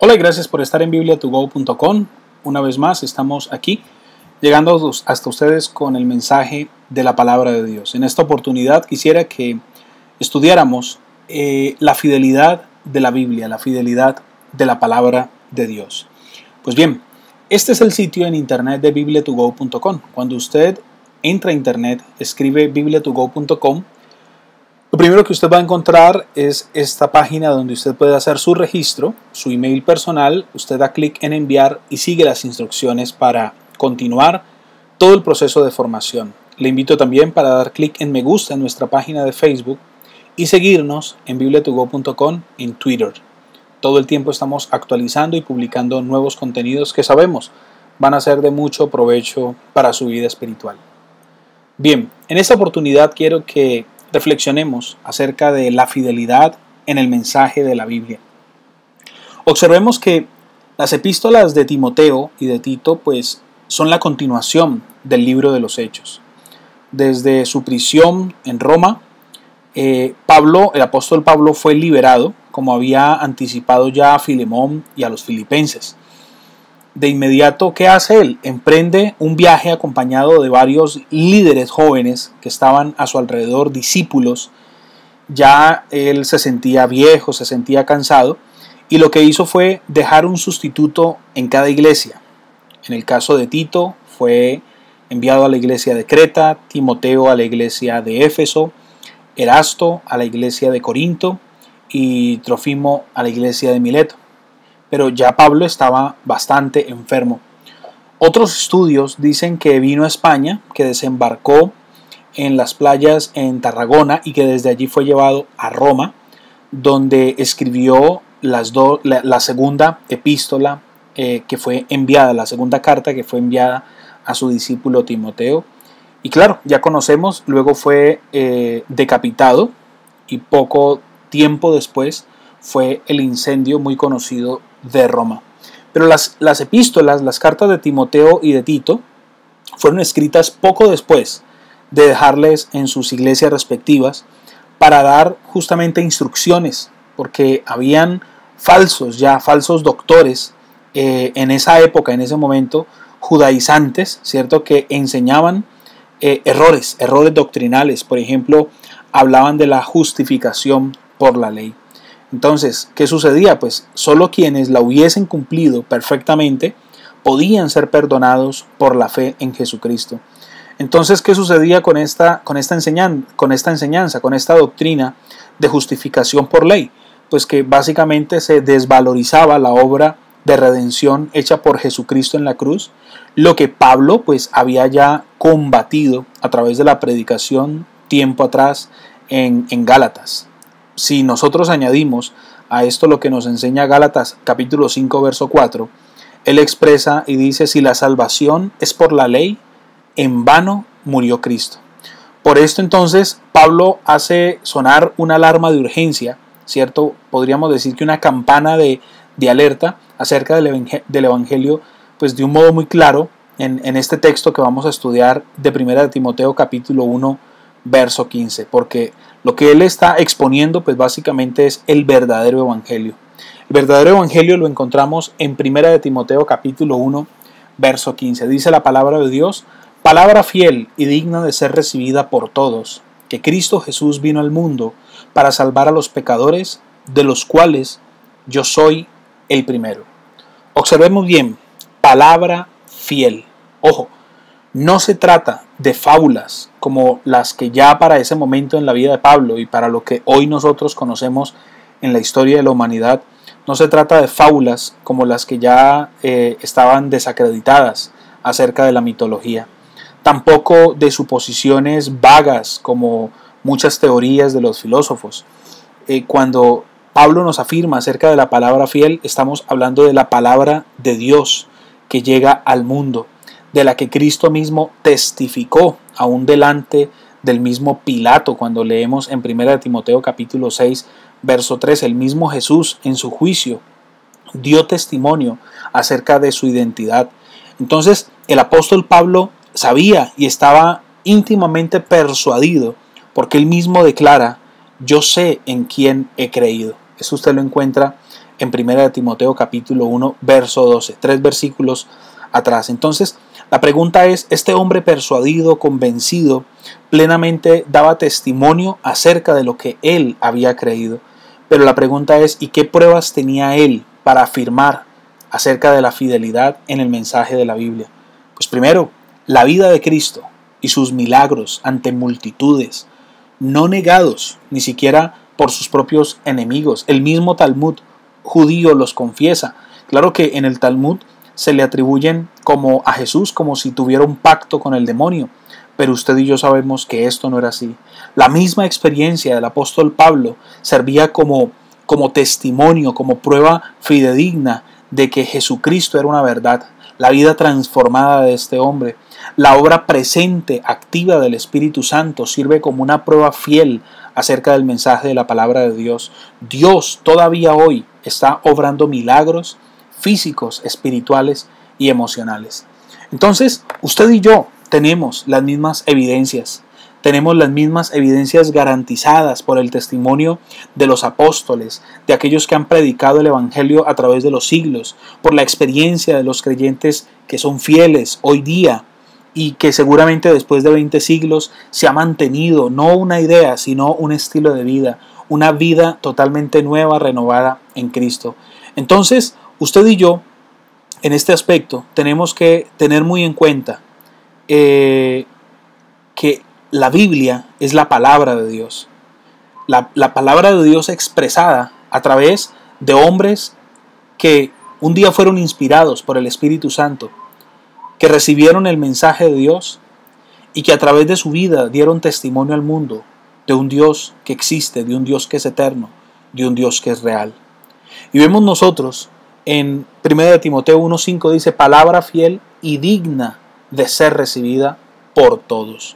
Hola y gracias por estar en bibliatogo.com. Una vez más estamos aquí, llegando hasta ustedes con el mensaje de la palabra de Dios. En esta oportunidad quisiera que estudiáramos la fidelidad de la Biblia, la fidelidad de la palabra de Dios. Pues bien, este es el sitio en internet de bibliatogo.com. Cuando usted entra a internet, escribe bibliatogo.com, lo primero que usted va a encontrar es esta página donde usted puede hacer su registro, su email personal. Usted da clic en enviar y sigue las instrucciones para continuar todo el proceso de formación. Le invito también para dar clic en me gusta en nuestra página de Facebook y seguirnos en bibliatogo.com en Twitter. Todo el tiempo estamos actualizando y publicando nuevos contenidos que sabemos van a ser de mucho provecho para su vida espiritual. Bien, en esta oportunidad quiero que reflexionemos acerca de la fidelidad en el mensaje de la Biblia. Observemos que las epístolas de Timoteo y de Tito pues son la continuación del libro de los Hechos. Desde su prisión en Roma, el apóstol Pablo fue liberado, como había anticipado ya a Filemón y a los filipenses. De inmediato, ¿qué hace él? Emprende un viaje acompañado de varios líderes jóvenes que estaban a su alrededor, discípulos. Ya él se sentía viejo, se sentía cansado, y lo que hizo fue dejar un sustituto en cada iglesia. En el caso de Tito, fue enviado a la iglesia de Creta, Timoteo a la iglesia de Éfeso, Erasto a la iglesia de Corinto y Trófimo a la iglesia de Mileto. Pero ya Pablo estaba bastante enfermo. Otros estudios dicen que vino a España, que desembarcó en las playas en Tarragona y que desde allí fue llevado a Roma, donde escribió la segunda epístola que fue enviada, la segunda carta que fue enviada a su discípulo Timoteo. Y claro, ya conocemos, luego fue decapitado y poco tiempo después fue el incendio muy conocido de Roma. Pero las epístolas, las cartas de Timoteo y de Tito, fueron escritas poco después de dejarles en sus iglesias respectivas para dar justamente instrucciones, porque habían falsos doctores en esa época, en ese momento, judaizantes, ¿cierto?, que enseñaban errores doctrinales. Por ejemplo, hablaban de la justificación por la ley. Entonces, ¿qué sucedía? Pues solo quienes la hubiesen cumplido perfectamente podían ser perdonados por la fe en Jesucristo. Entonces, ¿qué sucedía con esta enseñanza, con esta doctrina de justificación por ley? Pues que básicamente se desvalorizaba la obra de redención hecha por Jesucristo en la cruz, lo que Pablo pues había ya combatido a través de la predicación tiempo atrás en Gálatas. Si nosotros añadimos a esto lo que nos enseña Gálatas capítulo 5 verso 4, él expresa y dice: si la salvación es por la ley, en vano murió Cristo. Por esto entonces Pablo hace sonar una alarma de urgencia, ¿cierto? Podríamos decir que una campana de alerta acerca del Evangelio, pues de un modo muy claro en este texto que vamos a estudiar de 1 Timoteo capítulo 1 verso 15, porque lo que él está exponiendo pues básicamente es el verdadero evangelio. El verdadero evangelio lo encontramos en 1 Timoteo capítulo 1 verso 15. Dice la palabra de Dios: palabra fiel y digna de ser recibida por todos, que Cristo Jesús vino al mundo para salvar a los pecadores, de los cuales yo soy el primero. Observemos bien, palabra fiel. Ojo, no se trata de fábulas como las que ya para ese momento en la vida de Pablo y para lo que hoy nosotros conocemos en la historia de la humanidad. No se trata de fábulas como las que ya estaban desacreditadas acerca de la mitología. Tampoco de suposiciones vagas como muchas teorías de los filósofos. Cuando Pablo nos afirma acerca de la palabra fiel, estamos hablando de la palabra de Dios que llega al mundo, de la que Cristo mismo testificó aún delante del mismo Pilato, cuando leemos en 1 Timoteo capítulo 6 verso 3, el mismo Jesús en su juicio dio testimonio acerca de su identidad. Entonces el apóstol Pablo sabía y estaba íntimamente persuadido, porque él mismo declara: yo sé en quién he creído. Eso usted lo encuentra en 1 Timoteo capítulo 1, verso 12, 3 versículos atrás. Entonces, la pregunta es, este hombre persuadido, convencido, plenamente daba testimonio acerca de lo que él había creído. Pero la pregunta es, ¿y qué pruebas tenía él para afirmar acerca de la fidelidad en el mensaje de la Biblia? Pues primero, la vida de Cristo y sus milagros ante multitudes, no negados ni siquiera por sus propios enemigos. El mismo Talmud judío los confiesa. Claro que en el Talmud se le atribuyen como a Jesús como si tuviera un pacto con el demonio, pero usted y yo sabemos que esto no era así. La misma experiencia del apóstol Pablo servía como testimonio, como prueba fidedigna de que Jesucristo era una verdad. La vida transformada de este hombre, la obra presente, activa del Espíritu Santo sirve como una prueba fiel acerca del mensaje de la palabra de Dios. Dios todavía hoy está obrando milagros físicos, espirituales y emocionales. Entonces, usted y yo tenemos las mismas evidencias. Tenemos las mismas evidencias garantizadas por el testimonio de los apóstoles, de aquellos que han predicado el Evangelio a través de los siglos, por la experiencia de los creyentes que son fieles hoy día y que seguramente después de 20 siglos se ha mantenido no una idea, sino un estilo de vida, una vida totalmente nueva, renovada en Cristo. Entonces, usted y yo, en este aspecto, tenemos que tener muy en cuenta que la Biblia es la palabra de Dios. La palabra de Dios expresada a través de hombres que un día fueron inspirados por el Espíritu Santo, que recibieron el mensaje de Dios y que a través de su vida dieron testimonio al mundo de un Dios que existe, de un Dios que es eterno, de un Dios que es real. Y vemos nosotros en 1 Timoteo 1:5 dice, palabra fiel y digna de ser recibida por todos.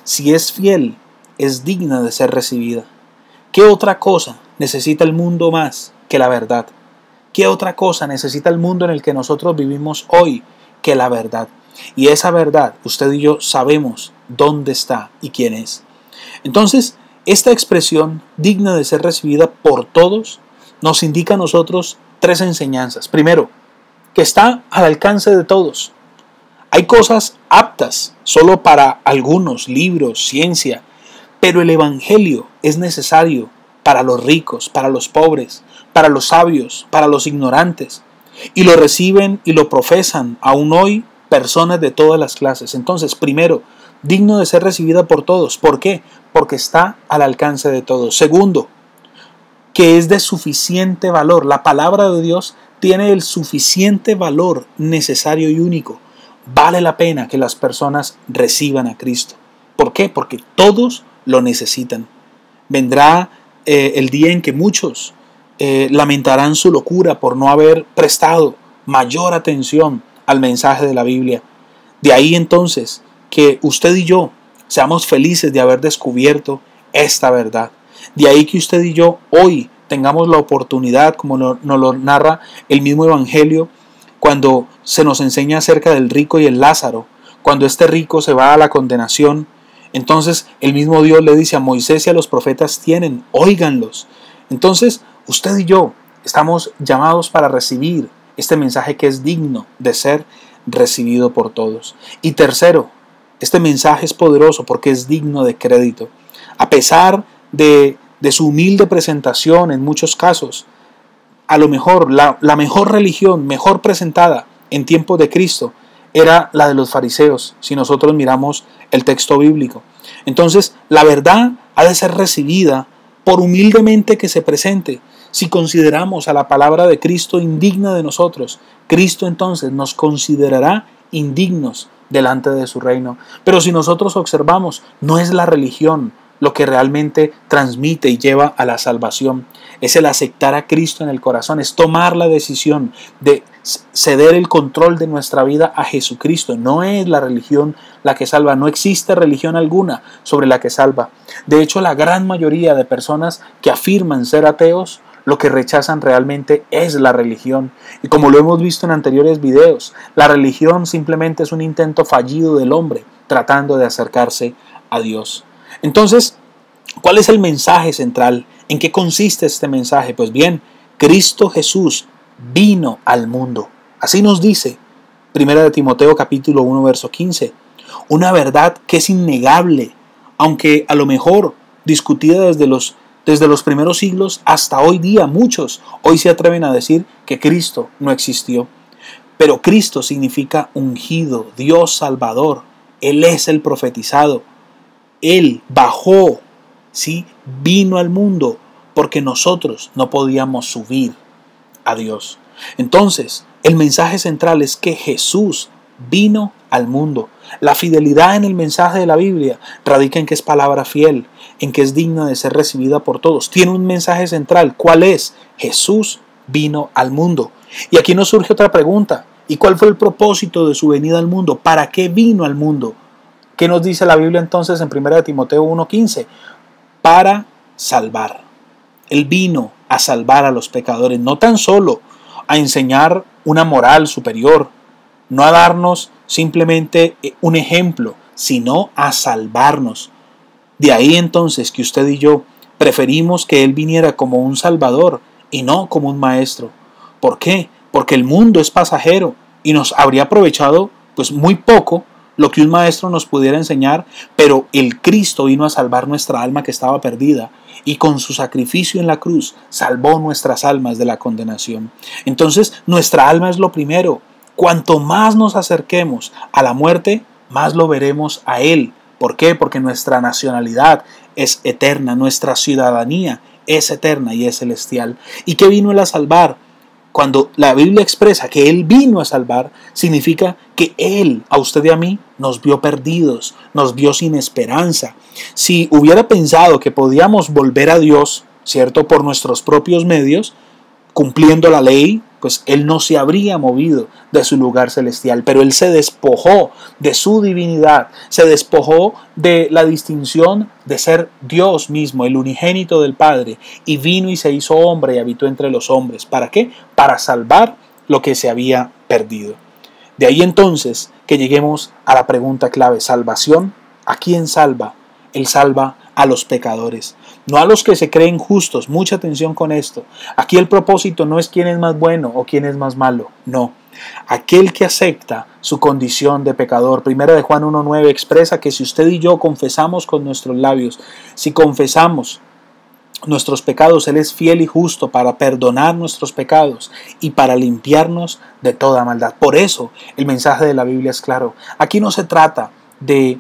Si es fiel, es digna de ser recibida. ¿Qué otra cosa necesita el mundo más que la verdad? ¿Qué otra cosa necesita el mundo en el que nosotros vivimos hoy que la verdad? Y esa verdad, usted y yo sabemos dónde está y quién es. Entonces, esta expresión, digna de ser recibida por todos, nos indica a nosotros tres enseñanzas. Primero, que está al alcance de todos. Hay cosas aptas solo para algunos, libros, ciencia, pero el Evangelio es necesario para los ricos, para los pobres, para los sabios, para los ignorantes. Y lo reciben y lo profesan aún hoy personas de todas las clases. Entonces, primero, digno de ser recibida por todos. ¿Por qué? Porque está al alcance de todos. Segundo, que es de suficiente valor. La palabra de Dios tiene el suficiente valor necesario y único. Vale la pena que las personas reciban a Cristo. ¿Por qué? Porque todos lo necesitan. Vendrá el día en que muchos lamentarán su locura por no haber prestado mayor atención al mensaje de la Biblia. De ahí entonces que usted y yo seamos felices de haber descubierto esta verdad. De ahí que usted y yo hoy tengamos la oportunidad, como nos lo narra el mismo Evangelio, cuando se nos enseña acerca del rico y el Lázaro, cuando este rico se va a la condenación, entonces el mismo Dios le dice a Moisés y a los profetas tienen, óiganlos. Entonces usted y yo estamos llamados para recibir este mensaje que es digno de ser recibido por todos. Y tercero, este mensaje es poderoso porque es digno de crédito. A pesar de su humilde presentación en muchos casos, a lo mejor la mejor religión, mejor presentada en tiempos de Cristo, era la de los fariseos, si nosotros miramos el texto bíblico. Entonces, la verdad ha de ser recibida por humildemente que se presente. Si consideramos a la palabra de Cristo indigna de nosotros, Cristo entonces nos considerará indignos delante de su reino. Pero si nosotros observamos, no es la religión lo que realmente transmite y lleva a la salvación. Es el aceptar a Cristo en el corazón, es tomar la decisión de ceder el control de nuestra vida a Jesucristo. No es la religión la que salva, no existe religión alguna sobre la que salva. De hecho, la gran mayoría de personas que afirman ser ateos, lo que rechazan realmente es la religión. Y como lo hemos visto en anteriores videos, la religión simplemente es un intento fallido del hombre tratando de acercarse a Dios. Entonces, ¿cuál es el mensaje central? ¿En qué consiste este mensaje? Pues bien, Cristo Jesús vino al mundo. Así nos dice 1 Timoteo capítulo 1 verso 15. Una verdad que es innegable, aunque a lo mejor discutida desde los primeros siglos hasta hoy día. Muchos hoy se atreven a decir que Cristo no existió. Pero Cristo significa ungido, Dios Salvador. Él es el profetizado. Él bajó, ¿sí? Vino al mundo porque nosotros no podíamos subir a Dios. Entonces, el mensaje central es que Jesús vino al mundo. La fidelidad en el mensaje de la Biblia radica en que es palabra fiel, en que es digna de ser recibida por todos. Tiene un mensaje central. ¿Cuál es? Jesús vino al mundo. Y aquí nos surge otra pregunta. ¿Y cuál fue el propósito de su venida al mundo? ¿Para qué vino al mundo? ¿Qué nos dice la Biblia entonces en 1 Timoteo 1:15? Para salvar. Él vino a salvar a los pecadores, no tan solo a enseñar una moral superior, no a darnos simplemente un ejemplo, sino a salvarnos. De ahí entonces que usted y yo preferimos que Él viniera como un salvador y no como un maestro. ¿Por qué? Porque el mundo es pasajero y nos habría aprovechado pues muy poco lo que un maestro nos pudiera enseñar, pero el Cristo vino a salvar nuestra alma que estaba perdida y con su sacrificio en la cruz salvó nuestras almas de la condenación. Entonces nuestra alma es lo primero. Cuanto más nos acerquemos a la muerte, más lo veremos a Él. ¿Por qué? Porque nuestra nacionalidad es eterna, nuestra ciudadanía es eterna y es celestial. ¿Y qué vino Él a salvar? Cuando la Biblia expresa que Él vino a salvar, significa que Él, a usted y a mí, nos vio perdidos, nos vio sin esperanza. Si hubiera pensado que podíamos volver a Dios, ¿cierto?, por nuestros propios medios, cumpliendo la ley, pues Él no se habría movido de su lugar celestial, pero Él se despojó de su divinidad, se despojó de la distinción de ser Dios mismo, el unigénito del Padre, y vino y se hizo hombre y habitó entre los hombres. ¿Para qué? Para salvar lo que se había perdido. De ahí entonces que lleguemos a la pregunta clave: ¿salvación? ¿A quién salva? Él salva a los pecadores, no a los que se creen justos. Mucha atención con esto. Aquí el propósito no es quién es más bueno o quién es más malo, no. Aquel que acepta su condición de pecador. 1 de Juan 1:9 expresa que si usted y yo confesamos con nuestros labios, si confesamos nuestros pecados, Él es fiel y justo para perdonar nuestros pecados y para limpiarnos de toda maldad. Por eso el mensaje de la Biblia es claro. Aquí no se trata de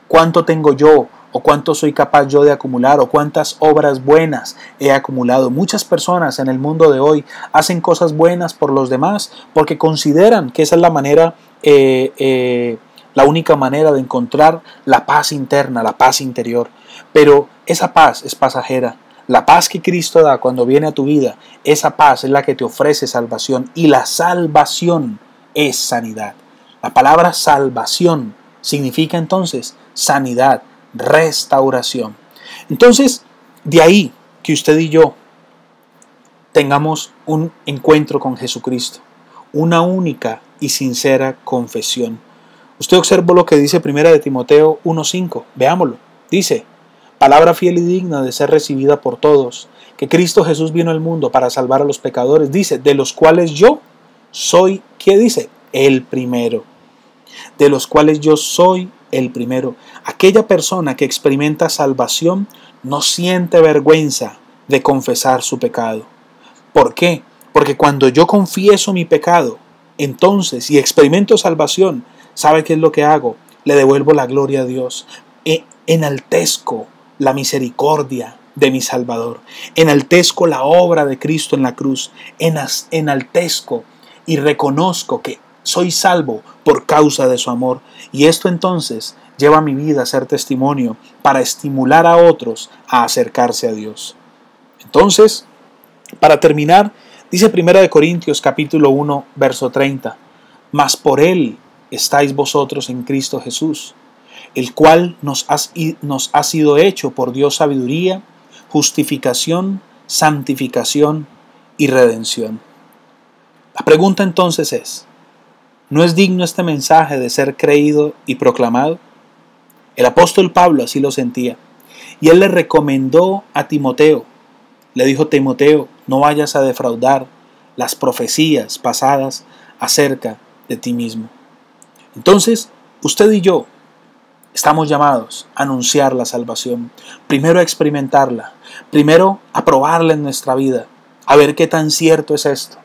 cuánto tengo yo, o cuánto soy capaz yo de acumular, o cuántas obras buenas he acumulado. Muchas personas en el mundo de hoy hacen cosas buenas por los demás porque consideran que esa es la manera, la única manera de encontrar la paz interna, la paz interior. Pero esa paz es pasajera. La paz que Cristo da cuando viene a tu vida, esa paz es la que te ofrece salvación, y la salvación es sanidad. La palabra salvación significa entonces sanidad, restauración. Entonces, de ahí que usted y yo tengamos un encuentro con Jesucristo, una única y sincera confesión. Usted observó lo que dice 1 de Timoteo 1:5. Veámoslo. Dice: palabra fiel y digna de ser recibida por todos, que Cristo Jesús vino al mundo para salvar a los pecadores. Dice: de los cuales yo soy, ¿qué dice? El primero. De los cuales yo soy el primero. Aquella persona que experimenta salvación no siente vergüenza de confesar su pecado. ¿Por qué? Porque cuando yo confieso mi pecado, entonces, y experimento salvación, ¿sabe qué es lo que hago? Le devuelvo la gloria a Dios. Enaltezco la misericordia de mi Salvador. Enaltezco la obra de Cristo en la cruz. Enaltezco y reconozco que soy salvo por causa de su amor. Y esto entonces lleva mi vida a ser testimonio para estimular a otros a acercarse a Dios. Entonces, para terminar, dice 1 Corintios capítulo 1, verso 30. Mas por Él estáis vosotros en Cristo Jesús, el cual nos ha sido hecho por Dios sabiduría, justificación, santificación y redención. La pregunta entonces es: ¿no es digno este mensaje de ser creído y proclamado? El apóstol Pablo así lo sentía, y él le recomendó a Timoteo. Le dijo: Timoteo, No vayas a defraudar las profecías pasadas acerca de ti mismo. Entonces, usted y yo estamos llamados a anunciar la salvación, primero a experimentarla, primero a probarla en nuestra vida, a ver qué tan cierto es esto.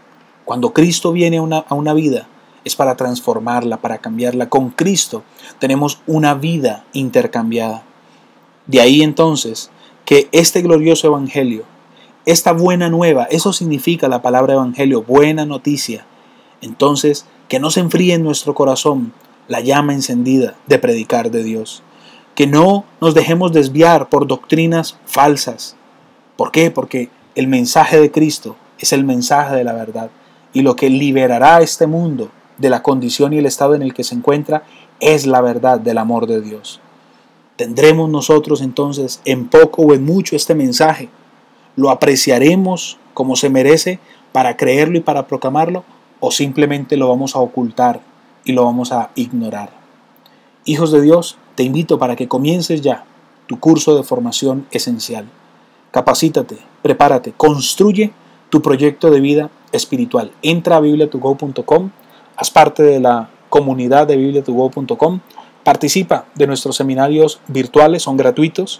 Cuando Cristo viene a una vida, es para transformarla, para cambiarla. Con Cristo tenemos una vida intercambiada. De ahí entonces que este glorioso evangelio, esta buena nueva, eso significa la palabra evangelio, buena noticia. Entonces, que no se enfríe en nuestro corazón la llama encendida de predicar de Dios. Que no nos dejemos desviar por doctrinas falsas. ¿Por qué? Porque el mensaje de Cristo es el mensaje de la verdad. Y lo que liberará a este mundo de la condición y el estado en el que se encuentra es la verdad del amor de Dios. ¿Tendremos nosotros entonces en poco o en mucho este mensaje? ¿Lo apreciaremos como se merece para creerlo y para proclamarlo? ¿O simplemente lo vamos a ocultar y lo vamos a ignorar? Hijos de Dios, te invito para que comiences ya tu curso de formación esencial. Capacítate, prepárate, construye tu proyecto de vida espiritual. Entra a bibliatogo.com, haz parte de la comunidad de bibliatogo.com, participa de nuestros seminarios virtuales, son gratuitos.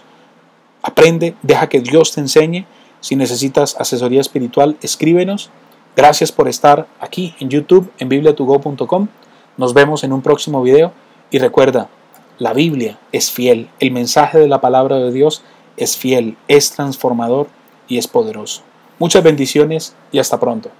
Aprende, deja que Dios te enseñe. Si necesitas asesoría espiritual, escríbenos. Gracias por estar aquí en YouTube, en bibliatogo.com. Nos vemos en un próximo video y recuerda, la Biblia es fiel, el mensaje de la palabra de Dios es fiel, es transformador y es poderoso. Muchas bendiciones y hasta pronto.